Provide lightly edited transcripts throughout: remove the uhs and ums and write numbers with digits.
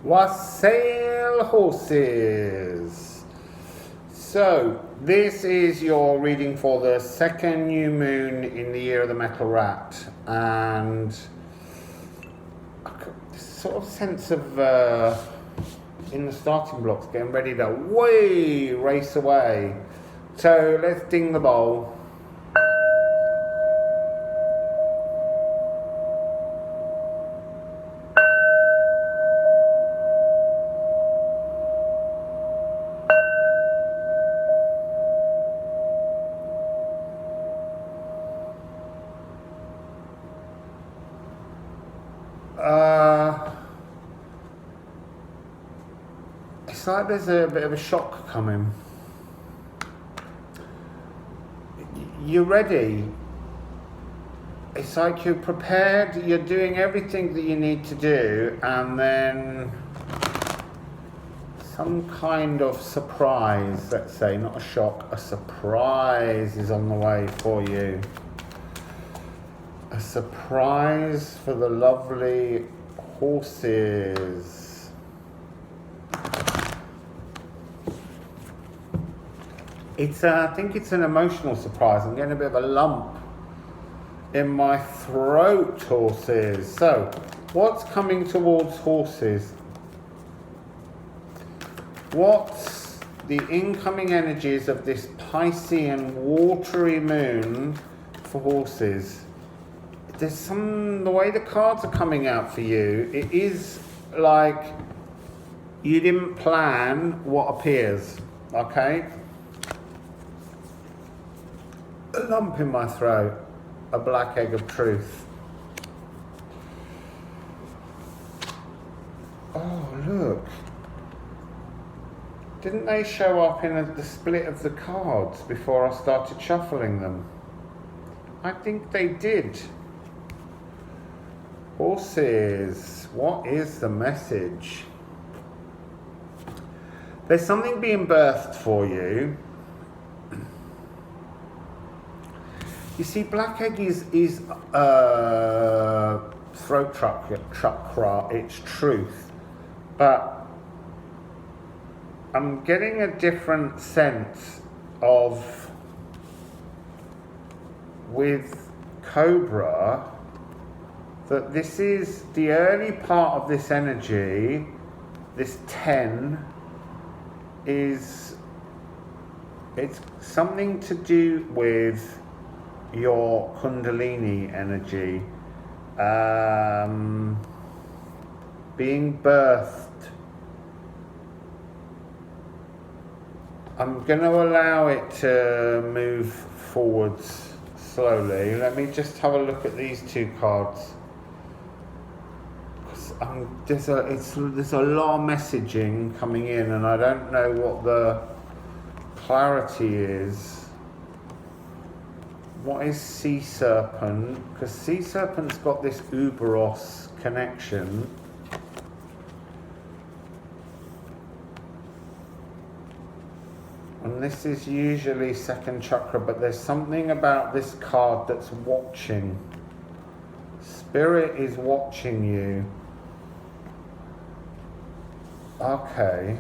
Wassail horses. So this is your reading for the second new moon in the year of the metal rat, and this sort of sense of in the starting blocks, getting ready to race away. So let's ding the bowl. It's like there's a bit of a shock coming. You're ready. It's like you're prepared, you're doing everything that you need to do, and then some kind of surprise, let's say, not a shock, a surprise is on the way for you. A surprise for the lovely horses. I think it's an emotional surprise. I'm getting a bit of a lump in my throat, horses. So, what's coming towards horses? What's the incoming energies of this Piscean watery moon for horses? There's the way the cards are coming out for you, it is like you didn't plan what appears, okay? A lump in my throat, a black egg of truth. Oh, look. Didn't they show up in the split of the cards before I started shuffling them? I think they did. Horses, what is the message? There's something being birthed for you. You see, black egg is throat chakra, it's truth. But I'm getting a different sense of, with Cobra, that this is the early part of this energy, this 10, it's something to do with your Kundalini energy, being birthed. I'm going to allow it to move forwards slowly. Let me just have a look at these two cards. There's a lot of messaging coming in, and I don't know what the clarity is. What is Sea Serpent? Because Sea Serpent's got this Uberos connection. And this is usually second chakra, but there's something about this card that's watching. Spirit is watching you. Okay.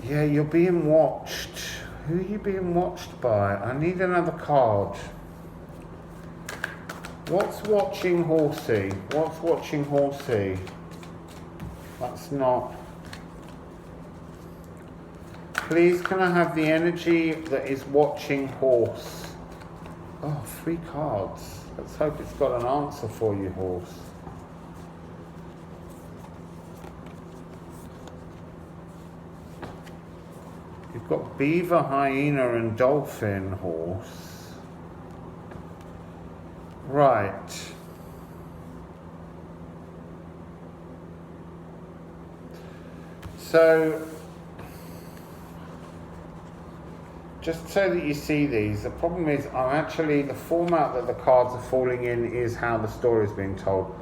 Yeah, you're being watched. Who are you being watched by? I need another card. What's watching Horsey? What's watching Horsey? That's not... Please, can I have the energy that is watching horse? Oh, 3 cards. Let's hope it's got an answer for you, horse. You've got beaver, hyena, and dolphin, horse. Right. So, just so that you see these, the problem is the format that the cards are falling in is how the story is being told.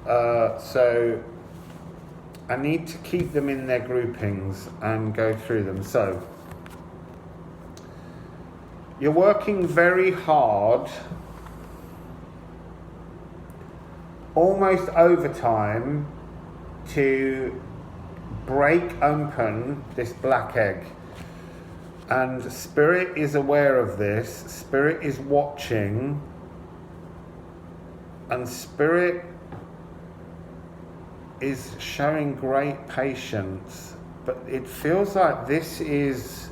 So I need to keep them in their groupings and go through them. So you're working very hard almost overtime to break open this black egg. And Spirit is aware of this, Spirit is watching, and Spirit is showing great patience, but it feels like this is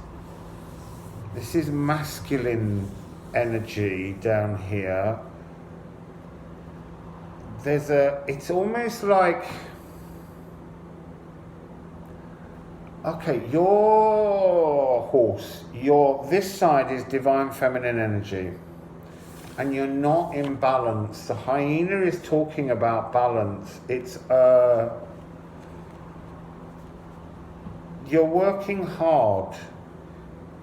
masculine energy down here. It's almost like, okay, your horse, this side is divine feminine energy, and you're not in balance. The hyena is talking about balance. It's you're working hard.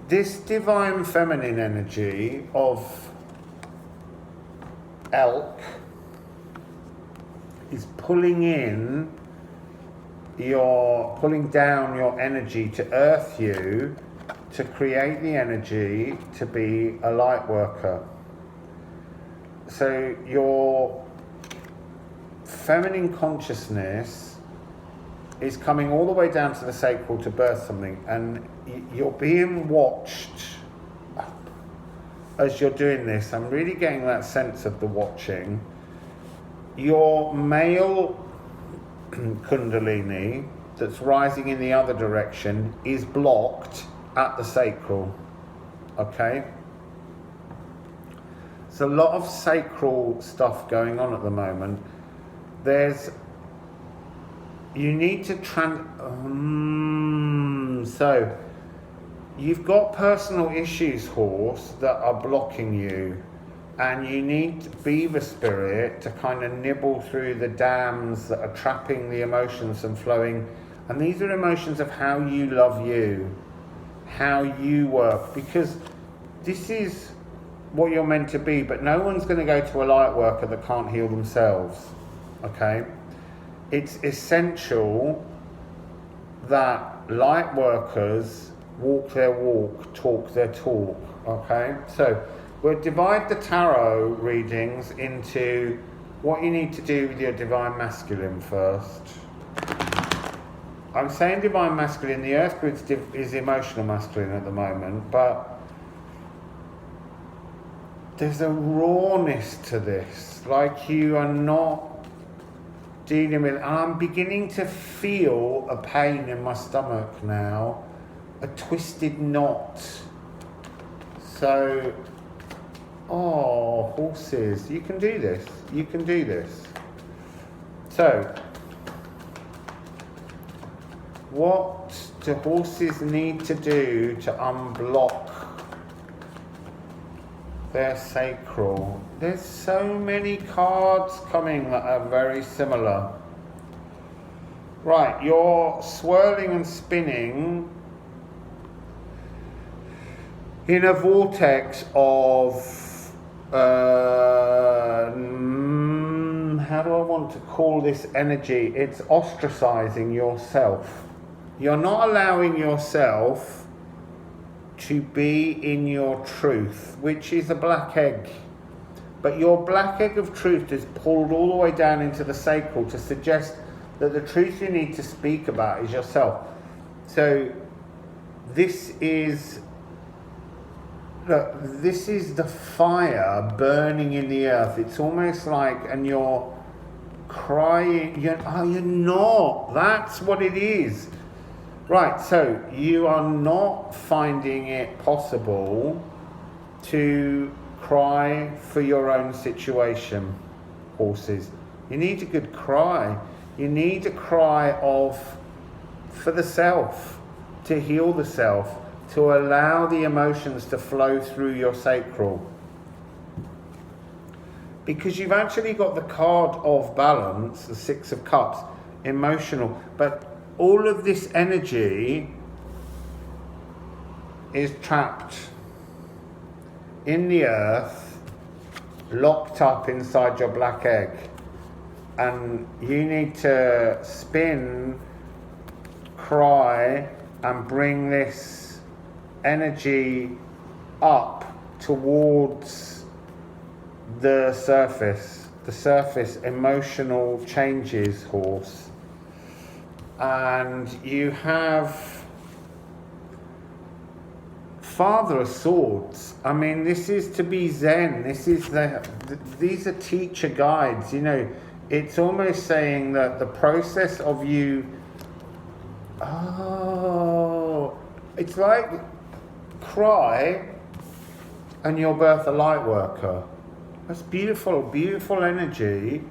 This divine feminine energy of elk is pulling down your energy to earth you, to create the energy to be a light worker. So your feminine consciousness is coming all the way down to the sacral to birth something, and you're being watched as you're doing this. I'm really getting that sense of the watching. Your male Kundalini that's rising in the other direction is blocked at the sacral. Okay? There's a lot of sacral stuff going on at the moment. You need to so you've got personal issues, horse, that are blocking you, and you need Beaver Spirit to kind of nibble through the dams that are trapping the emotions and flowing. And these are emotions of how you love you, how you work, because this is what you're meant to be, but no one's going to go to a light worker that can't heal themselves. Okay? It's essential that light workers walk their walk, talk their talk. Okay? So we'll divide the tarot readings into what you need to do with your divine masculine first. I'm saying divine masculine, the earth grid is emotional masculine at the moment, but there's a rawness to this, like you are not dealing with, and I'm beginning to feel a pain in my stomach now, a twisted knot. So, horses, you can do this, you can do this. So, what do horses need to do to unblock their sacral? There's so many cards coming that are very similar. Right, you're swirling and spinning in a vortex of how do I want to call this energy? It's ostracizing yourself. You're not allowing yourself to be in your truth, which is a black egg. But your black egg of truth is pulled all the way down into the sacral to suggest that the truth you need to speak about is yourself. So this is the fire burning in the earth. It's almost like, and you're crying, you're not. That's what it is. Right, so you are not finding it possible to cry for your own situation, horses. You need a good cry. You need a cry for the self, to heal the self, to allow the emotions to flow through your sacral. Because you've actually got the card of balance, the Six of Cups, emotional, but all of this energy is trapped in the earth, locked up inside your black egg. And you need to spin, cry, and bring this energy up towards the surface. the surface emotional changes, horse. And you have Father of Swords. I mean, this is to be Zen. This is these are teacher guides. You know, it's almost saying that the process of you. Oh, it's like cry, and you'll birth a light worker. That's beautiful, beautiful energy.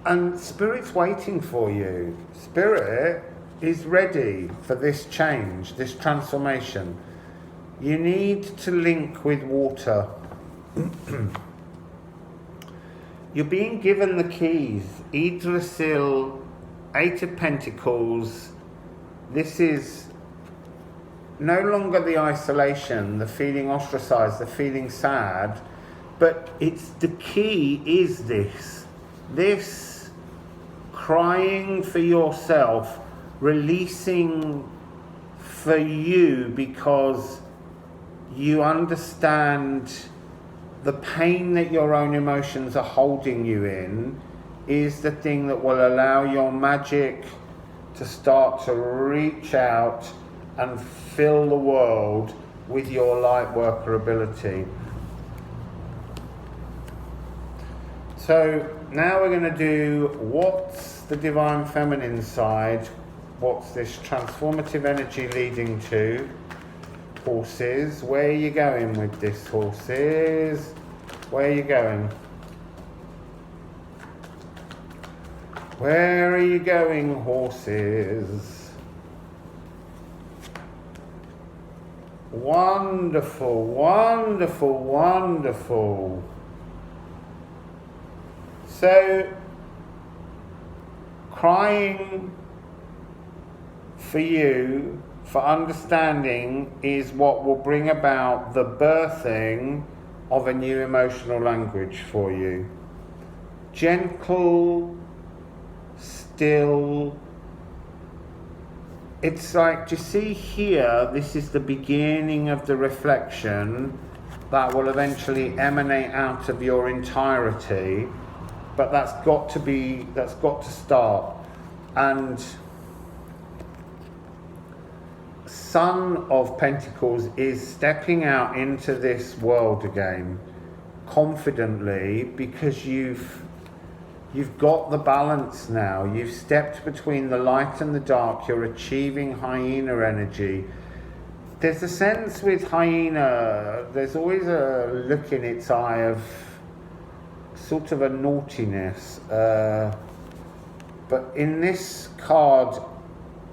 And Spirit's waiting for you. Spirit is ready for this change, this transformation. You need to link with water. You're being given the keys. Yggdrasil, Eight of Pentacles. This is no longer the isolation, the feeling ostracized, the feeling sad, but it's the key is this crying for yourself, releasing for you because you understand the pain that your own emotions are holding you in is the thing that will allow your magic to start to reach out and fill the world with your light worker ability. So now we're going to do what's the divine feminine side, what's this transformative energy leading to. Horses, where are you going with this, horses? Where are you going? Where are you going, horses? Wonderful, wonderful, wonderful. So, crying for you, for understanding, is what will bring about the birthing of a new emotional language for you. Gentle, still. It's like, do you see here, this is the beginning of the reflection that will eventually emanate out of your entirety, but that's got to start. And Son of Pentacles is stepping out into this world again confidently, because you've got the balance now. You've stepped between the light and the dark. You're achieving hyena energy. There's a sense with hyena, there's always a look in its eye of sort of a naughtiness, but in this card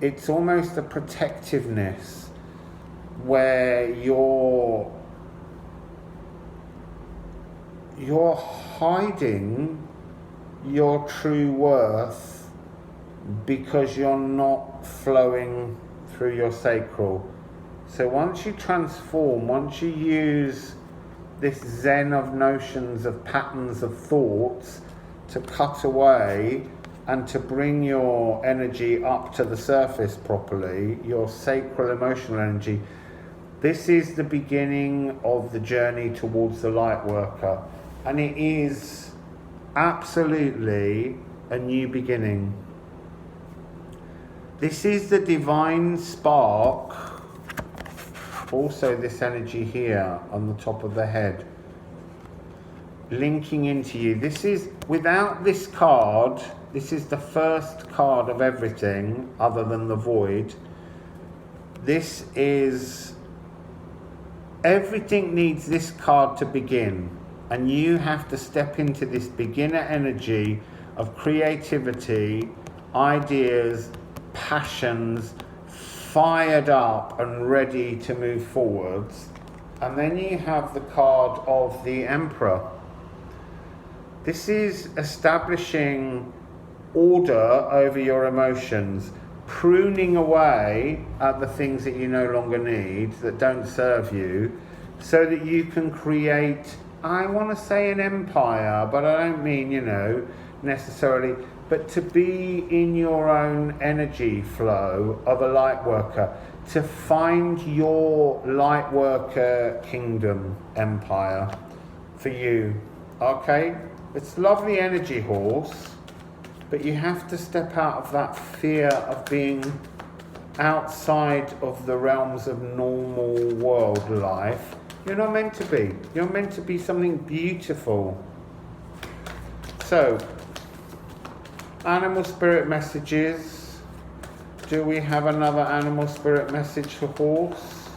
it's almost a protectiveness where you're hiding your true worth because you're not flowing through your sacral. So once you transform, once you use this zen of notions, of patterns of thoughts to cut away and to bring your energy up to the surface properly, your sacral emotional energy, this is the beginning of the journey towards the light worker. And it is absolutely a new beginning. This is the divine spark. Also this energy here on the top of the head, linking into you. This is, without this card, this is the first card of everything other than the void. This is, everything needs this card to begin, and you have to step into this beginner energy of creativity, ideas, passions, fired up and ready to move forwards. And then you have the card of the Emperor. This is establishing order over your emotions, pruning away at the things that you no longer need, that don't serve you, so that you can create, I want to say an empire, but I don't mean, necessarily, but to be in your own energy flow of a light worker, to find your light worker kingdom, empire. for you. Okay? It's lovely energy, horse, but you have to step out of that fear of being outside of the realms of normal world life. You're not meant to be. You're meant to be something beautiful. So, animal spirit messages. Do we have another animal spirit message for horse?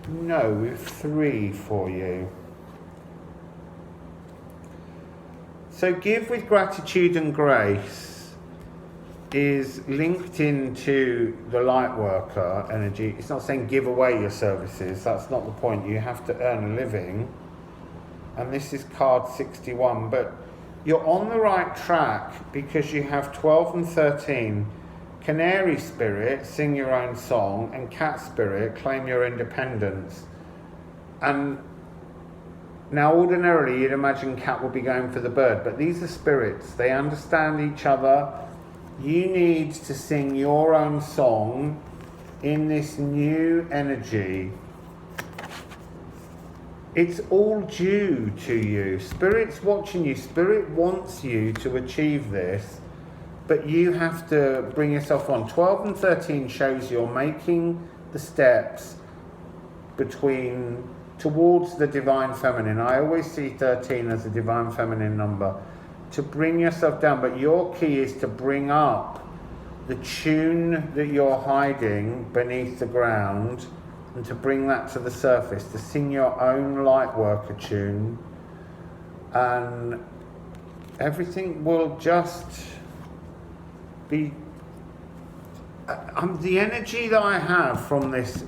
No, we have 3 for you. So give with gratitude and grace is linked into the light worker energy. It's not saying give away your services. That's not the point. You have to earn a living. And this is card 61. But you're on the right track because you have 12 and 13. Canary spirit, sing your own song, and cat spirit, claim your independence. And now ordinarily you'd imagine cat would be going for the bird, but these are spirits. They understand each other. You need to sing your own song in this new energy. It's all due to you. Spirit's watching you. Spirit wants you to achieve this. But you have to bring yourself on. 12 and 13 shows you're making the steps towards the divine feminine. I always see 13 as a divine feminine number. To bring yourself down. But your key is to bring up the tune that you're hiding beneath the ground and to bring that to the surface. To sing your own light worker tune. And everything will just be the energy that I have from this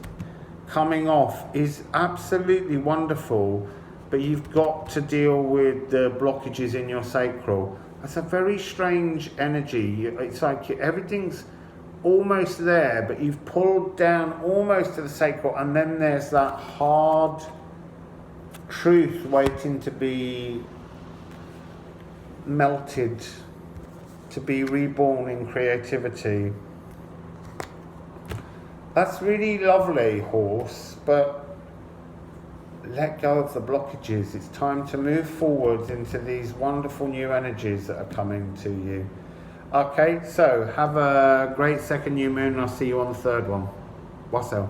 coming off is absolutely wonderful, but you've got to deal with the blockages in your sacral. That's a very strange energy. It's like everything's almost there, but you've pulled down almost to the sacral, and then there's that hard truth waiting to be melted, to be reborn in creativity. That's really lovely, horse, but let go of the blockages. It's time to move forwards into these wonderful new energies that are coming to you. Okay, so have a great second new moon. I'll see you on the third one. Wassail.